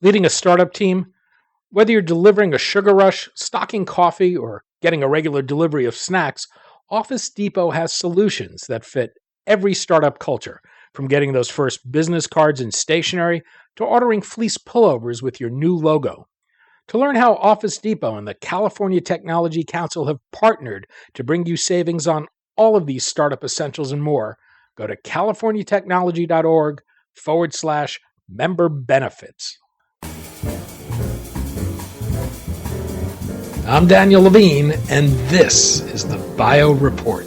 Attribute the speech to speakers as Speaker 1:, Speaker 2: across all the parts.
Speaker 1: Leading a startup team, whether you're delivering a sugar rush, stocking coffee, or getting a regular delivery of snacks, Office Depot has solutions that fit every startup culture, from getting those first business cards and stationery to ordering fleece pullovers with your new logo. To learn how Office Depot and the California Technology Council have partnered to bring you savings on all of these startup essentials and more, go to californiatechnology.org/member benefits. I'm Daniel Levine, and this is the Bio Report.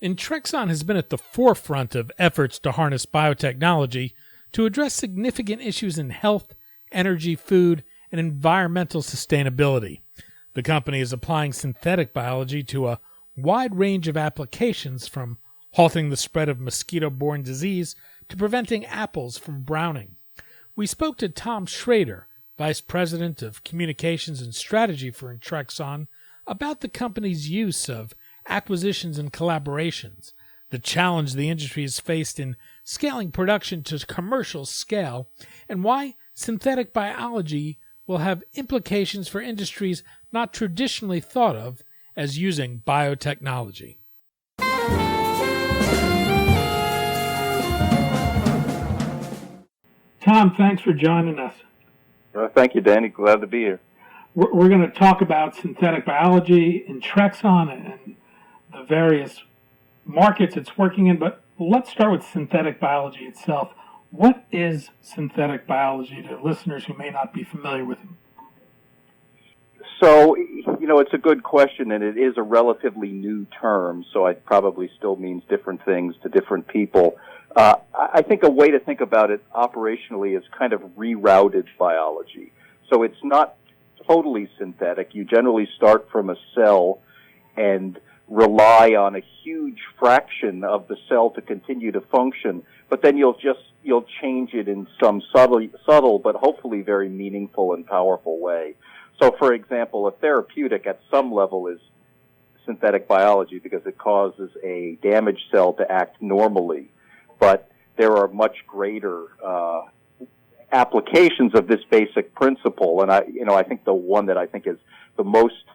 Speaker 1: Intrexon has been at the forefront of efforts to harness biotechnology to address significant issues in health, energy, food, and environmental sustainability. The company is applying synthetic biology to a wide range of applications, from halting the spread of mosquito-borne disease to preventing apples from browning. We spoke to Tom Schrader, Vice President of Communications and Strategy for Intrexon, about the company's use of acquisitions and collaborations, the challenge the industry has faced in scaling production to commercial scale, and why synthetic biology will have implications for industries not traditionally thought of as using biotechnology. Tom, thanks for joining us.
Speaker 2: Thank you, Danny. Glad to be here.
Speaker 1: We're going to talk about synthetic biology, Intrexon, and the various markets it's working in, but let's start with synthetic biology itself. What is synthetic biology to listeners who may not be familiar with it?
Speaker 2: So, it's a good question, and it is a relatively new term, so it probably still means different things to different people. I think a way to think about it operationally is kind of rerouted biology. So it's not totally synthetic. You generally start from a cell and rely on a huge fraction of the cell to continue to function, but then you'll change it in some subtle but hopefully very meaningful and powerful way. So, for example, a therapeutic at some level is synthetic biology because it causes a damaged cell to act normally, but there are much greater applications of this basic principle, and I think the one that I think is the most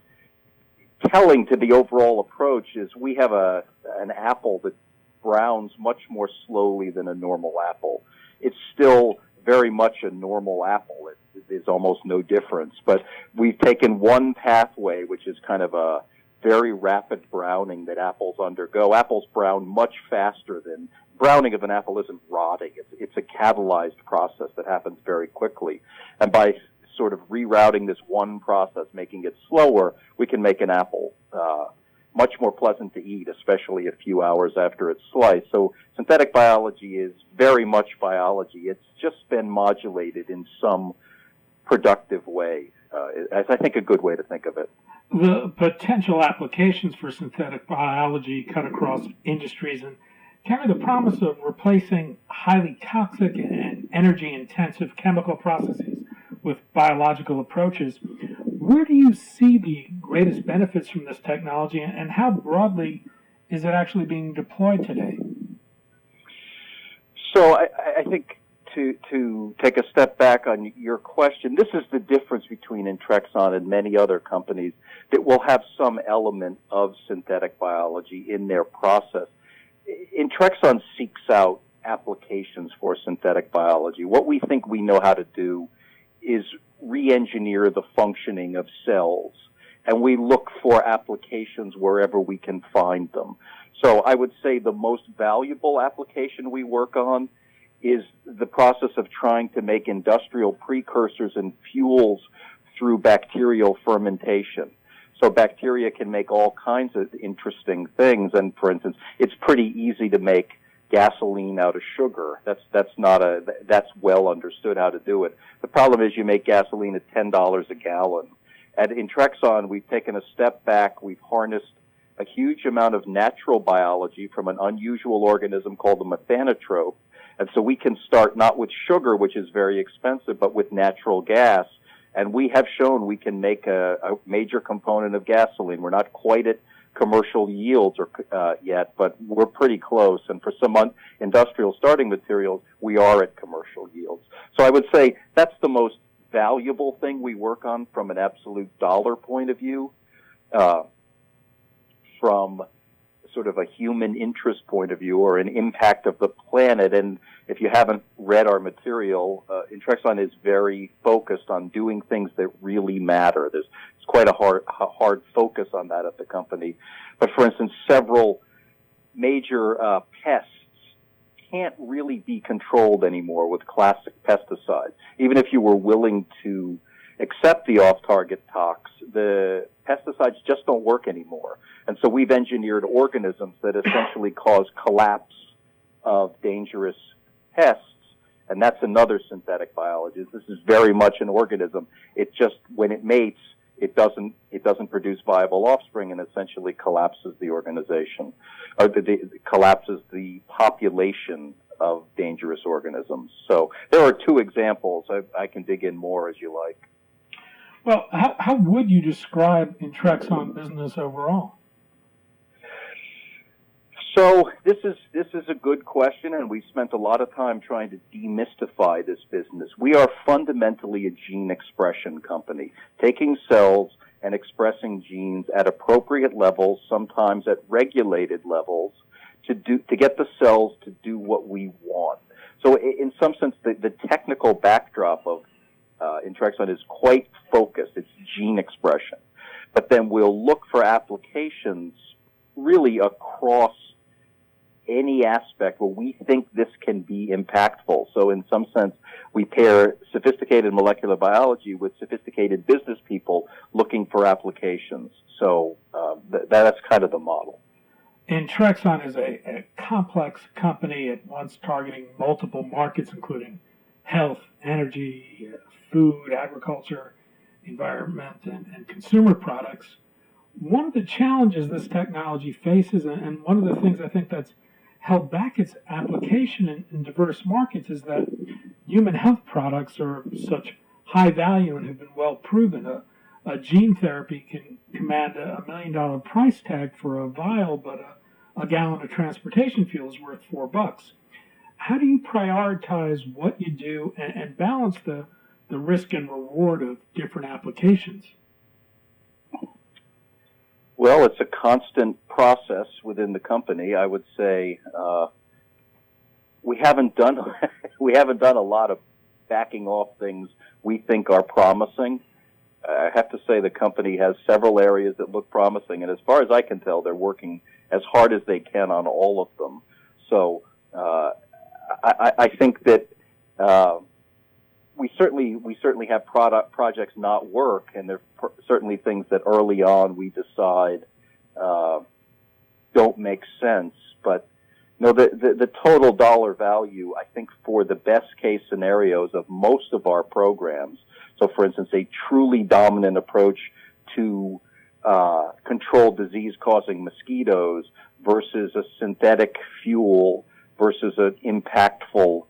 Speaker 2: telling to the overall approach is we have an apple that browns much more slowly than a normal apple. It's still very much a normal apple. There's almost no difference. But we've taken one pathway, which is kind of a very rapid browning that apples undergo. Apples brown much faster than browning of an apple isn't rotting. It's a catalyzed process that happens very quickly. And by sort of rerouting this one process, making it slower, we can make an apple much more pleasant to eat, especially a few hours after it's sliced. So synthetic biology is very much biology. It's just been modulated in some productive way. As I think a good way to think of it.
Speaker 1: The potential applications for synthetic biology cut across industries and carry the promise of replacing highly toxic and energy-intensive chemical processes with biological approaches. Where do you see the greatest benefits from this technology, and how broadly is it actually being deployed today?
Speaker 2: So I think to take a step back on your question, this is the difference between Intrexon and many other companies that will have some element of synthetic biology in their process. Intrexon seeks out applications for synthetic biology. What we think we know how to do is re-engineer the functioning of cells, and we look for applications wherever we can find them. So I would say the most valuable application we work on is the process of trying to make industrial precursors and fuels through bacterial fermentation. So bacteria can make all kinds of interesting things, and for instance, it's pretty easy to make gasoline out of sugar. That's well understood how to do it. The problem is you make gasoline at $10 a gallon. At Intrexon, we've taken a step back. We've harnessed a huge amount of natural biology from an unusual organism called the methanotrope. And so we can start not with sugar, which is very expensive, but with natural gas. And we have shown we can make a major component of gasoline. We're not quite at commercial yields yet, but we're pretty close. And for some industrial starting materials, we are at commercial yields. So I would say that's the most valuable thing we work on from an absolute dollar point of view. From sort of a human interest point of view or an impact of the planet. And if you haven't read our material, Intrexon is very focused on doing things that really matter. It's quite a hard focus on that at the company. But for instance, several major pests can't really be controlled anymore with classic pesticides. Even if you were willing to accept the off-target tox, the pesticides just don't work anymore. And so we've engineered organisms that essentially cause collapse of dangerous pests, and that's another synthetic biology. This is very much an organism. It just, when it mates, it doesn't produce viable offspring and essentially collapses the organization, or collapses the population of dangerous organisms. So there are two examples. I can dig in more as you like.
Speaker 1: Well, how would you describe Intrexon business overall?
Speaker 2: So this is a good question, and we spent a lot of time trying to demystify this business. We are fundamentally a gene expression company, taking cells and expressing genes at appropriate levels, sometimes at regulated levels, to get the cells to do what we want. So in some sense, the technical backdrop of Intrexon is quite focused. It's gene expression. But then we'll look for applications really across any aspect where we think this can be impactful. So in some sense, we pair sophisticated molecular biology with sophisticated business people looking for applications. So that's kind of the model.
Speaker 1: Intrexon is a complex company at once targeting multiple markets, including health, energy, food, agriculture, environment, and consumer products. One of the challenges this technology faces, and one of the things I think that's held back its application in diverse markets, is that human health products are of such high value and have been well proven. A gene therapy can command $1 million price tag for a vial, but a gallon of transportation fuel is worth $4. How do you prioritize what you do and balance the risk and reward of different applications?
Speaker 2: Well, it's a constant process within the company. I would say we haven't done a lot of backing off things we think are promising. I have to say the company has several areas that look promising, and as far as I can tell, they're working as hard as they can on all of them. So I think that we certainly have projects not work, and there are certainly things that early on we decide don't make sense. But the total dollar value, I think, for the best case scenarios of most of our programs. So, for instance, a truly dominant approach to control disease-causing mosquitoes versus a synthetic fuel versus an impactful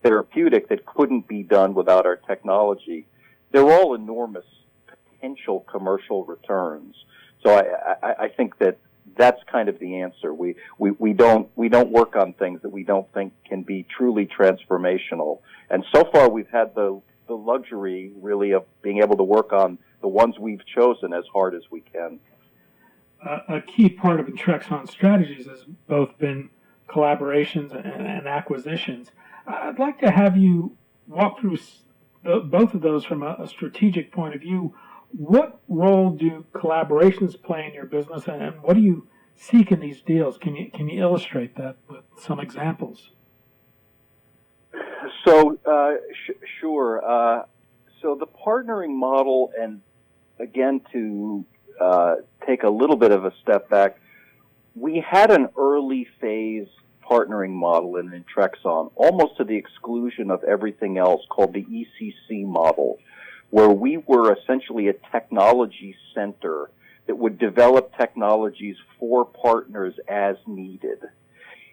Speaker 2: therapeutic that couldn't be done without our technology. They're all enormous potential commercial returns. So I think that's kind of the answer. We don't work on things that we don't think can be truly transformational. And so far we've had the luxury really of being able to work on the ones we've chosen as hard as we can.
Speaker 1: A key part of Intrexon's strategies has both been collaborations and acquisitions. I'd like to have you walk through both of those from a strategic point of view. What role do collaborations play in your business, and what do you seek in these deals? Can you illustrate that with some examples?
Speaker 2: So, sure. So the partnering model, and again, to take a little bit of a step back, we had an early phase partnering model in Intrexon, almost to the exclusion of everything else, called the ECC model, where we were essentially a technology center that would develop technologies for partners as needed.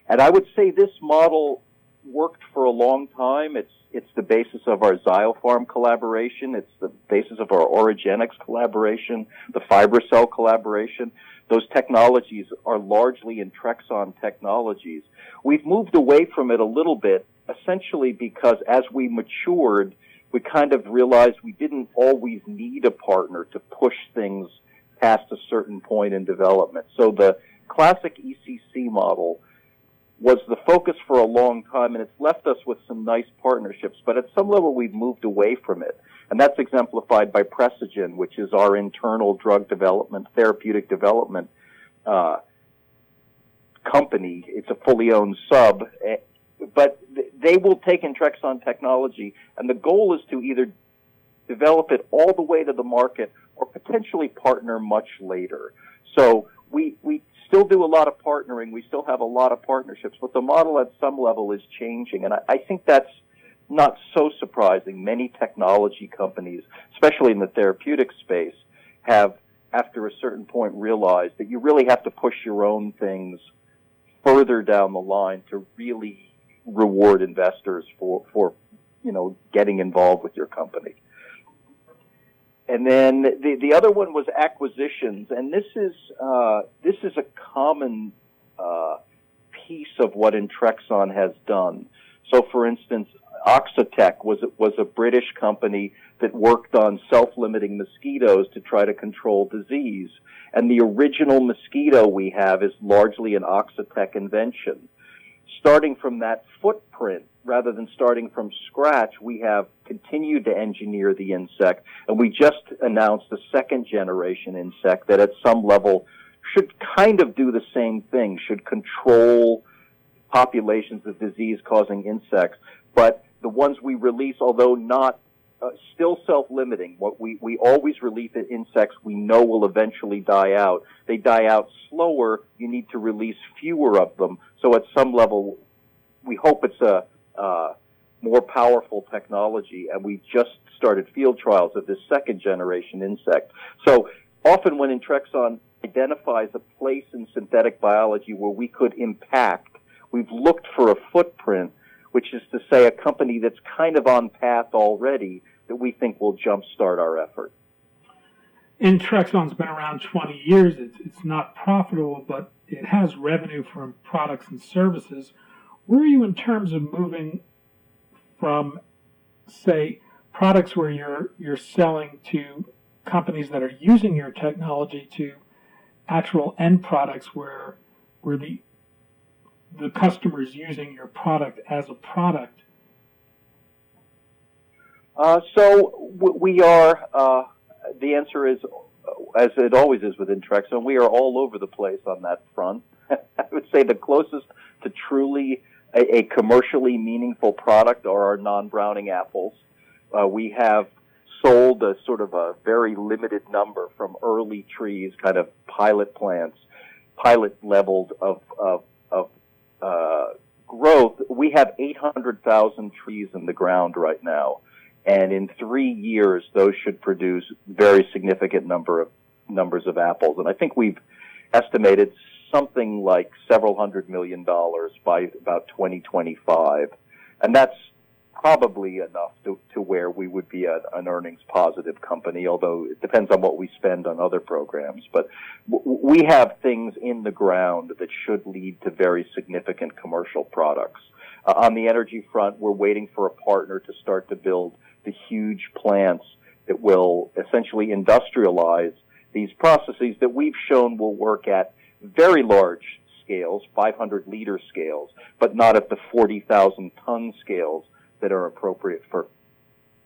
Speaker 2: And I would say this model worked for a long time. It's the basis of our Zyopharm collaboration. It's the basis of our Origenics collaboration, the FiberCell collaboration. Those technologies are largely Intrexon technologies. We've moved away from it a little bit, essentially because as we matured, we kind of realized we didn't always need a partner to push things past a certain point in development. So the classic ECC model was the focus for a long time, and it's left us with some nice partnerships. But at some level, we've moved away from it. And that's exemplified by Precigen, which is our internal drug development, therapeutic development company. It's a fully owned sub. But they will take Intrexon technology, and the goal is to either develop it all the way to the market or potentially partner much later. So we still do a lot of partnering. We still have a lot of partnerships, but the model at some level is changing. And I think that's not so surprising. Many technology companies, especially in the therapeutic space, have, after a certain point, realized that you really have to push your own things further down the line to really reward investors for getting involved with your company. And then the other one was acquisitions, and this is a common piece of what Intrexon has done. So, for instance, Oxotec was a British company that worked on self-limiting mosquitoes to try to control disease, and the original mosquito we have is largely an Oxotec invention. Starting from that footprint, rather than starting from scratch, we have continued to engineer the insect, and we just announced a second generation insect that at some level should kind of do the same thing, should control populations of disease-causing insects. But the ones we release, although not still self-limiting, what we always release insects we know will eventually die out. They die out slower. You need to release fewer of them. So at some level, we hope it's a more powerful technology, and we just started field trials of this second generation insect. So often when Intrexon identifies a place in synthetic biology where we could impact, we've looked for a footprint, which is to say a company that's kind of on path already that we think will jumpstart our effort.
Speaker 1: Intrexon's been around 20 years. It's not profitable, but it has revenue from products and services. Where are you in terms of moving from, say, products where you're selling to companies that are using your technology to actual end products where the customer is using your product as a product?
Speaker 2: So we are, the answer is, as it always is with Intrexon, we are all over the place on that front. I would say the closest to truly a commercially meaningful product are our non-browning apples. We have sold a sort of a very limited number from early trees, kind of pilot plants, pilot levels of growth. We have 800,000 trees in the ground right now. And in 3 years, those should produce very significant numbers of apples. And I think we've estimated something like several $100 million by about 2025. And that's probably enough to where we would be an earnings positive company, although it depends on what we spend on other programs. But we have things in the ground that should lead to very significant commercial products. On the energy front, we're waiting for a partner to start to build the huge plants that will essentially industrialize these processes that we've shown will work at very large scales, 500-liter scales, but not at the 40,000-ton scales that are appropriate for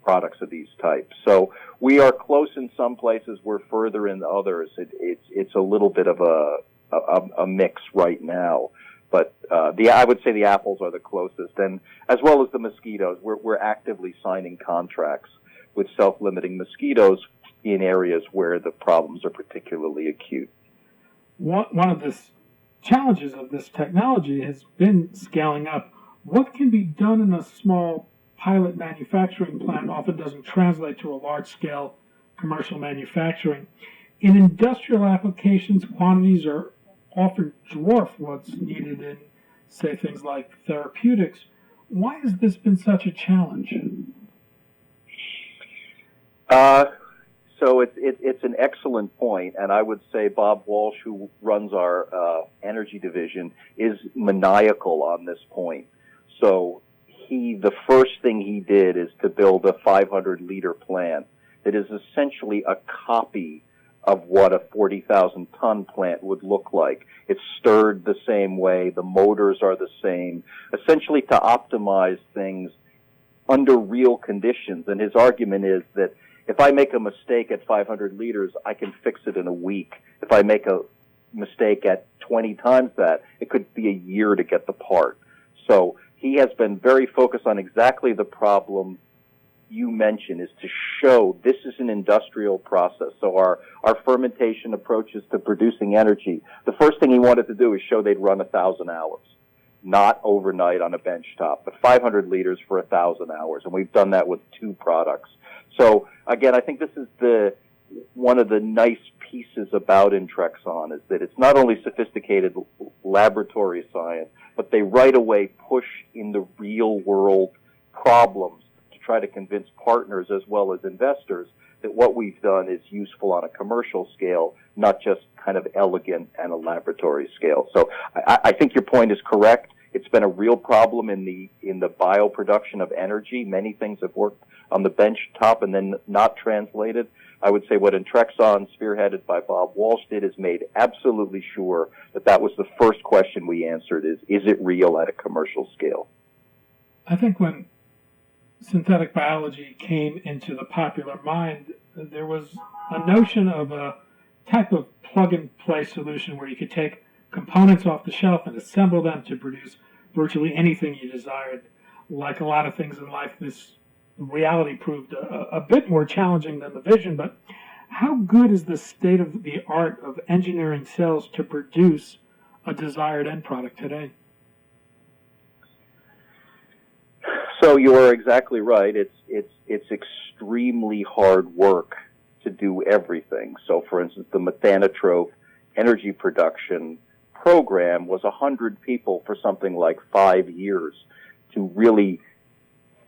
Speaker 2: products of these types. So we are close in some places, we're further in others. It's a little bit of a mix right now. But I would say the apples are the closest, and as well as the mosquitoes, we're actively signing contracts with self-limiting mosquitoes in areas where the problems are particularly acute.
Speaker 1: One of the challenges of this technology has been scaling up. What can be done in a small pilot manufacturing plant often doesn't translate to a large-scale commercial manufacturing. In industrial applications, quantities are often dwarf what's needed in, say, things like therapeutics. Why has this been such a challenge?
Speaker 2: So it's an excellent point, and I would say Bob Walsh, who runs our energy division, is maniacal on this point. So the first thing he did is to build a 500-liter plant that is essentially a copy of what a 40,000-ton plant would look like. It's stirred the same way. The motors are the same, essentially to optimize things under real conditions. And his argument is that if I make a mistake at 500 liters, I can fix it in a week. If I make a mistake at 20 times that, it could be a year to get the part. So he has been very focused on exactly the problem you mentioned, is to show this is an industrial process. So our fermentation approaches to producing energy, the first thing he wanted to do is show they'd run 1,000 hours. Not overnight on a bench top, but 500 liters for 1,000 hours. And we've done that with 2 products. So again, I think this is one of the nice pieces about Intrexon, is that it's not only sophisticated laboratory science, but they right away push in the real world problems to try to convince partners as well as investors that what we've done is useful on a commercial scale, not just kind of elegant and a laboratory scale. So I think your point is correct. It's been a real problem in the bioproduction of energy. Many things have worked on the bench top and then not translated. I would say what Intrexon, spearheaded by Bob Walsh, did is made absolutely sure that was the first question we answered, is it real at a commercial scale?
Speaker 1: I think when synthetic biology came into the popular mind, there was a notion of a type of plug-and-play solution where you could take components off the shelf and assemble them to produce virtually anything you desired. Like a lot of things in life, this reality proved a bit more challenging than the vision, but how good is the state of the art of engineering cells to produce a desired end product today?
Speaker 2: So you are exactly right. It's extremely hard work to do everything. So, for instance, the methanotrope energy production program was 100 people for something like 5 years to really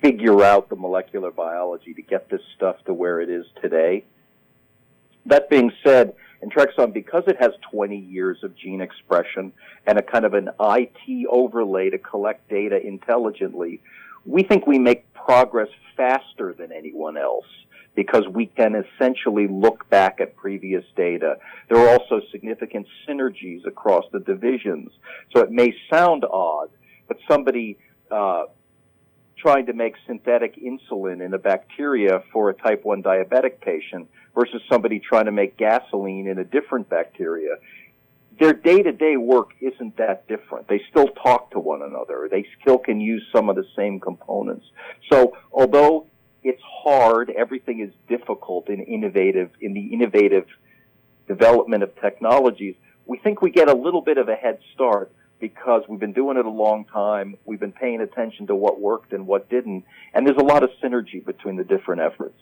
Speaker 2: figure out the molecular biology to get this stuff to where it is today. That being said, Intrexon, because it has 20 years of gene expression and a kind of an IT overlay to collect data intelligently, we think we make progress faster than anyone else because we can essentially look back at previous data. There are also significant synergies across the divisions. So it may sound odd, but somebody trying to make synthetic insulin in a bacteria for a type 1 diabetic patient versus somebody trying to make gasoline in a different bacteria, their day-to-day work isn't that different. They still talk to one another. They still can use some of the same components. So although it's hard, everything is difficult in the innovative development of technologies, we think we get a little bit of a head start because we've been doing it a long time. We've been paying attention to what worked and what didn't, and there's a lot of synergy between the different efforts.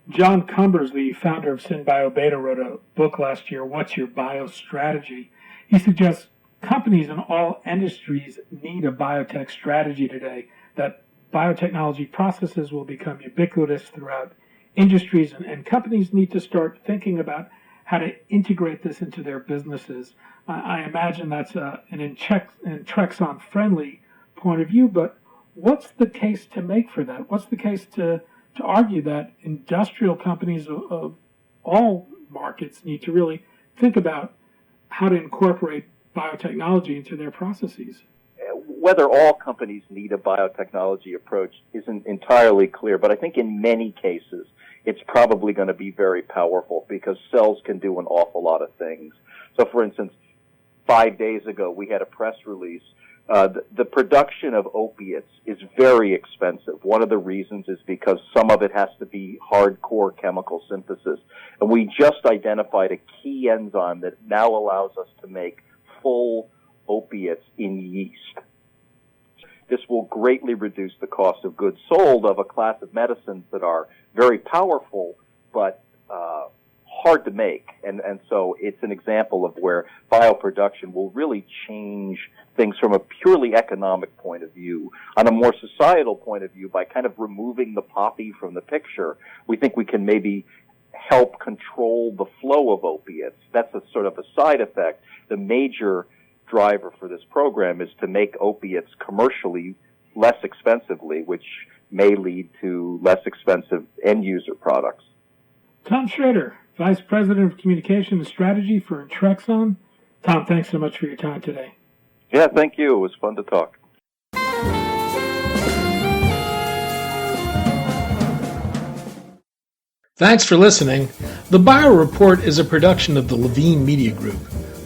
Speaker 1: John Cumbers, the founder of SynBioBeta, wrote a book last year, What's Your Bio Strategy? He suggests companies in all industries need a biotech strategy today, that biotechnology processes will become ubiquitous throughout industries, and companies need to start thinking about how to integrate this into their businesses. I imagine that's an Intrexon-friendly point of view, but what's the case to make for that? What's the case to argue that industrial companies of all markets need to really think about how to incorporate biotechnology into their processes?
Speaker 2: Whether all companies need a biotechnology approach isn't entirely clear, but I think in many cases it's probably going to be very powerful because cells can do an awful lot of things. So, for instance, 5 days ago we had a press release. The production of opiates is very expensive. One of the reasons is because some of it has to be hardcore chemical synthesis. And we just identified a key enzyme that now allows us to make powerful opiates in yeast. This will greatly reduce the cost of goods sold of a class of medicines that are very powerful but hard to make. And so it's an example of where bioproduction will really change things from a purely economic point of view. On a more societal point of view, by kind of removing the poppy from the picture, we think we can maybe help control the flow of opiates. That's a sort of a side effect. The major driver for this program is to make opiates commercially less expensively, which may lead to less expensive end-user products.
Speaker 1: Tom Schrader, Vice President of Communication and Strategy for Intrexon. Tom, thanks so much for your time today.
Speaker 2: Yeah, thank you. It was fun to talk.
Speaker 1: Thanks for listening. The Bio Report is a production of the Levine Media Group.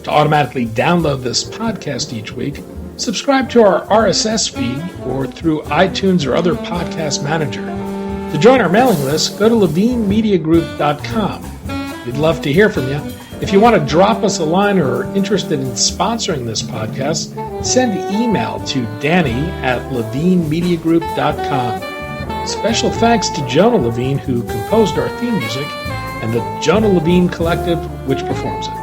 Speaker 1: To automatically download this podcast each week, subscribe to our RSS feed or through iTunes or other podcast manager. To join our mailing list, go to levinemediagroup.com. We'd love to hear from you. If you want to drop us a line or are interested in sponsoring this podcast, send email to danny@levinemediagroup.com. Special thanks to Jonah Levine, who composed our theme music, and the Jonah Levine Collective, which performs it.